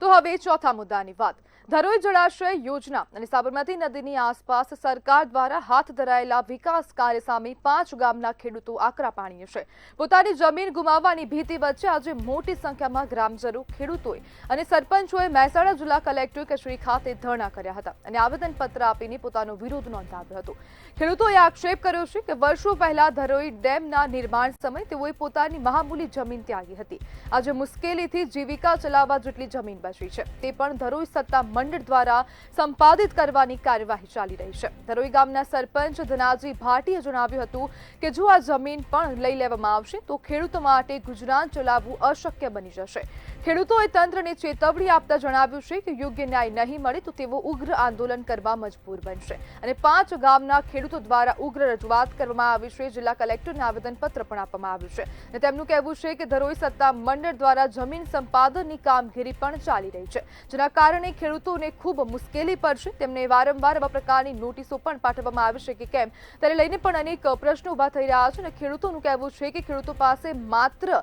તો હવે ચોથા મુદ્દાની વાત. ધરોઈ જળાશય યોજના અને સાબરમતી નદીની આસપાસ સરકાર દ્વારા હાથ ધરાયેલા વિકાસ કાર્ય સામે 5 ગામના ખેડૂતો આકરા પાણીએ છે. પોતાની જમીન ગુમાવવાની ભીતિ વચ્ચે આજે મોટી સંખ્યામાં ગ્રામજનો, ખેડૂતોએ અને સરપંચોએ મહેસાણા જિલ્લા કલેક્ટર કચેરી ખાતે ધરણા કર્યા હતા અને આવેદનપત્ર આપીને પોતાનો વિરોધ નોંધાવ્યો હતો. ખેડૂતોએ આક્ષેપ કર્યો છે કે વર્ષો પહેલા ધરોઈ ડેમના નિર્માણ સમયે તેઓએ પોતાની મહામૂલી જમીન ત્યાગી હતી. આજે મુશ્કેલીથી જીવિકા ચલાવવા જેટલી જમીન બચી છે તે પણ ધરોઈ સત્તા મંડળ દ્વારા સંપાદિત કરવાની કાર્યવાહી ચાલી રહી છે. ધરોઈ ગામના સરપંચ ધનાજી ભાટીએ જણાવ્યું હતું કે જો આ જમીન પણ લઈ લેવામાં આવશે તો ખેડૂતો માટે ગુજરાન ચલાવવું અશક્ય બની જશે. ખેડૂતોએ તંત્રને ચેતવણી આપતા જણાવ્યું છે કે યોગ્ય ન્યાય નહીં મળે તો તેઓ ઉગ્ર આંદોલન કરવા મજબૂર બનશે અને 5 ગામના ખેડૂતો દ્વારા ઉગ્ર રજૂઆત કરવામાં આવી છે. જિલ્લા કલેક્ટરને આવેદનપત્ર પણ આપવામાં આવ્યું છે અને તેમનું કહેવું છે કે ધરોઈ સત્તા મંડળ દ્વારા જમીન સંપાદનની કામગીરી પણ ચાલી રહી છે, જેના કારણે ખેડૂતોને ખૂબ મુશ્કેલી પડશે. તેમને વારંવાર આવા પ્રકારની નોટિસો પણ પાઠવવામાં આવી છે કે કેમ તેને લઈને પણ અનેક પ્રશ્નો ઉભા થઈ રહ્યા છે અને ખેડૂતોનું કહેવું છે કે ખેડૂતો પાસે માત્ર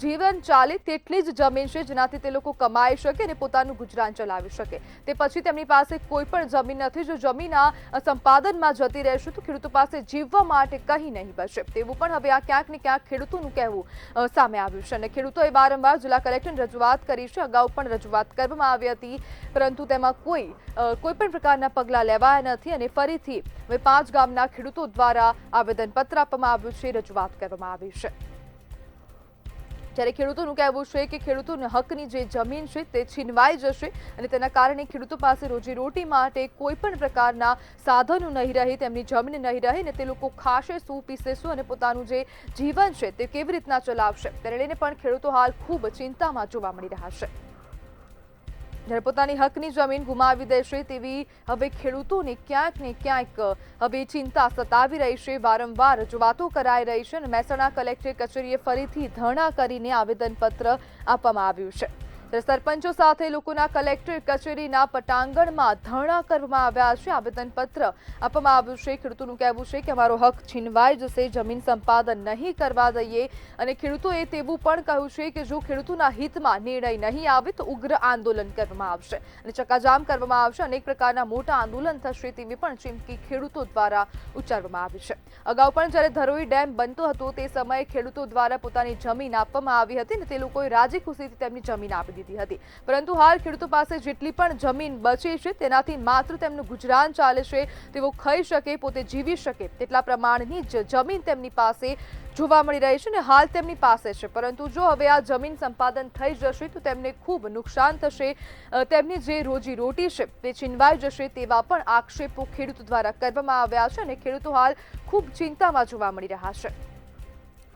જીવન ચાલે તેટલી જ જમીન છે જેનાથી તે લોકો કમાઈ શકે અને પોતાનું ગુજરાન ચલાવી શકે. તે પછી તેમની પાસે કોઈ પણ જમીન નથી. જો જમીન આ સંપાદનમાં જતી રહેશે તો ખેડૂતો પાસે જીવવા માટે કંઈ નહીં બચે તેવું પણ હવે આ ક્યાંક ને ક્યાંક ખેડૂતોનું કહેવું સામે આવ્યું છે અને ખેડૂતોએ વારંવાર જિલ્લા કલેક્ટરને રજૂઆત કરી છે. અગાઉ પણ રજૂઆત કરવામાં આવી હતી પરંતુ તેમાં કોઈ પણ પ્રકારના પગલાં લેવાયા નથી અને ફરીથી હવે 5 ગામના ખેડૂતો દ્વારા આવેદનપત્ર આપવામાં આવ્યું છે, રજૂઆત કરવામાં આવી છે. જ્યારે ખેડૂતોનું કહેવું છે કે ખેડૂતોને હકની જે જમીન છે તે છીનવાઈ જશે અને તેના કારણે ખેડૂતો પાસે રોજીરોટી માટે કોઈ પણ પ્રકારના સાધનો નહીં રહે, તેમની જમીન નહીં રહે અને તે લોકો ખાશે શું, પીશે શું અને પોતાનું જે જીવન છે તે કેવી રીતના ચલાવશે તેને લઈને પણ ખેડૂતો હાલ ખૂબ ચિંતામાં જોવા મળી રહ્યા છે. જ્યારે પોતાની હકની જમીન ગુમાવી દેશે તેવી હવે ખેડૂતોને ક્યાંક ને ક્યાંક હવે ચિંતા સતાવી રહી છે. વારંવાર રજૂઆતો કરાઈ રહી છે અને મહેસાણા કલેક્ટર કચેરીએ ફરીથી ધરણા કરીને આવેદનપત્ર આપવામાં આવ્યું છે. સરપંચો સાથે લોકોના કલેક્ટર કચેરીના પટાંગણમાં ધરણા કરવામાં આવ્યા છે, આવેદનપત્ર આપવામાં આવ્યું છે. ખેડૂતોનું કહેવું છે કે અમારો હક છીનવાઈ જશે, જમીન સંપાદન નહીં કરવા દઈએ અને ખેડૂતોએ તેવું પણ કહ્યું છે કે જો ખેડૂતોના હિતમાં નિર્ણય નહીં આવે તો ઉગ્ર આંદોલન કરવામાં આવશે અને ચક્કાજામ કરવામાં આવશે. અનેક પ્રકારના મોટા આંદોલન થશે તેવી પણ ચીમકી ખેડૂતો દ્વારા ઉચ્ચારવામાં આવી છે. અગાઉ પણ જ્યારે ધરોઈ ડેમ બનતો હતો તે સમયે ખેડૂતો દ્વારા પોતાની જમીન આપવામાં આવી હતી અને તે લોકોએ રાજી ખુશીથી તેમની જમીન આપી દીધી હતી. પરંતુ હાલ ખેડૂતો પાસે જેટલી પણ જમીન બચી છે તેનાથી માત્ર તેમનું ગુજરાન ચાલે છે, તેઓ ખાઈ શકે, પોતે જીવી શકે તેટલા પ્રમાણની જ જમીન તેમની પાસે જોવા મળી રહી છે અને હાલ તેમની પાસે છે. પરંતુ જો હવે આ જમીન સંપાદન થઈ જશે તો તેમને ખૂબ નુકસાન થશે, તેમની જે રોજીરોટી છે તે છીનવાઈ જશે તેવા પણ આક્ષેપો ખેડૂતો દ્વારા કરવામાં આવ્યા છે અને ખેડૂતો હાલ ખૂબ ચિંતામાં જોવા મળી રહ્યા છે.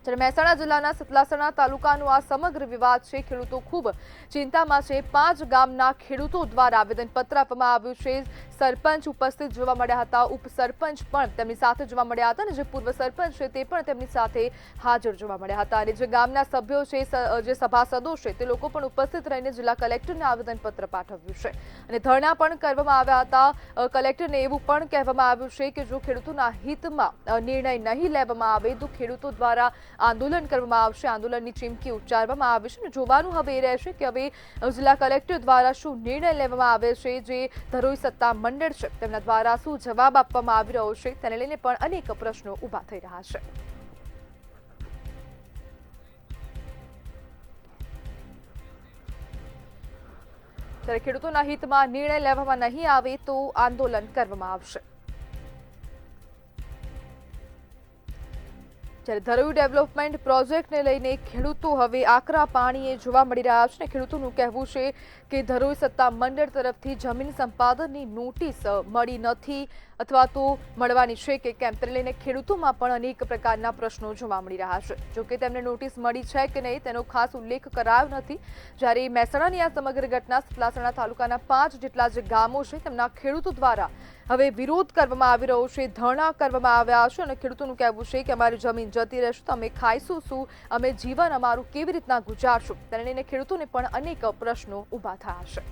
જ્યારે મહેસાણા જિલ્લાના સતલાસણા તાલુકાનો આ સમગ્ર વિવાદ છે, ખેડૂતો ખૂબ ચિંતામાં છે. 5 ગામના ખેડૂતો દ્વારા આવેદનપત્ર આપવામાં આવ્યું છે. સરપંચ ઉપસ્થિત જોવા મળ્યા હતા, ઉપસરપંચ પણ તેમની સાથે જોવા મળ્યા હતા અને જે પૂર્વ સરપંચ છે તે પણ તેમની સાથે હાજર જોવા મળ્યા હતા અને જે ગામના સભ્યો છે, જે સભાસદો છે તે લોકો પણ ઉપસ્થિત રહીને જિલ્લા કલેક્ટરને આવેદનપત્ર પાઠવ્યું છે અને ધરણા પણ કરવામાં આવ્યા હતા. કલેક્ટરને એવું પણ કહેવામાં આવ્યું છે કે જો ખેડૂતોના હિતમાં નિર્ણય નહીં લેવામાં આવે તો ખેડૂતો દ્વારા આંદોલન કરવામાં આવશે. આંદોલનની ચીમકી ઉચ્ચારવામાં આવી છે અને જોવાનું હવે એ રહેશે કે હવે જિલ્લા કલેક્ટર દ્વારા શું નિર્ણય લેવામાં આવે છે. જે ધરોઈ સત્તા મંડળ છે તેમના દ્વારા શું જવાબ આપવામાં આવી રહ્યો છે તેને લઈને પણ અનેક પ્રશ્નો ઉભા થઈ રહ્યા છે. ત્યારે ખેડૂતોના હિતમાં નિર્ણય લેવામાં નહીં આવે તો આંદોલન કરવામાં આવશે. જ્યારે ધરોઈ ડેવલપમેન્ટ પ્રોજેક્ટને લઈને ખેડૂતો હવે આકરા પાણીએ જોવા મળી રહ્યા છે. ખેડૂતોનું કહેવું છે કે ધરોઈ સત્તા મંડળ તરફથી જમીન સંપાદનની નોટિસ મળી નથી અથવા તો મળવાની છે કે કેમ તેને લઈને ખેડૂતોમાં પણ અનેક પ્રકારના પ્રશ્નો જોવા મળી રહ્યા છે. જોકે તેમને નોટિસ મળી છે કે નહીં તેનો ખાસ ઉલ્લેખ કરાયો નથી. જ્યારે મહેસાણાની આ સમગ્ર ઘટના સતલાસણા તાલુકાના 5 જેટલા જે ગામો છે તેમના ખેડૂતો દ્વારા હવે વિરોધ કરવામાં આવી રહ્યો છે, ધરણા કરવામાં આવ્યા છે અને ખેડૂતોનું કહેવું છે કે અમારી જમીન જતી રહેશે તો અમે ખાઈશું શું, અમે જીવન અમારું કેવી રીતના ગુજારશું તેને લઈને ખેડૂતોને પણ અનેક પ્રશ્નો ઉભા થયા છે.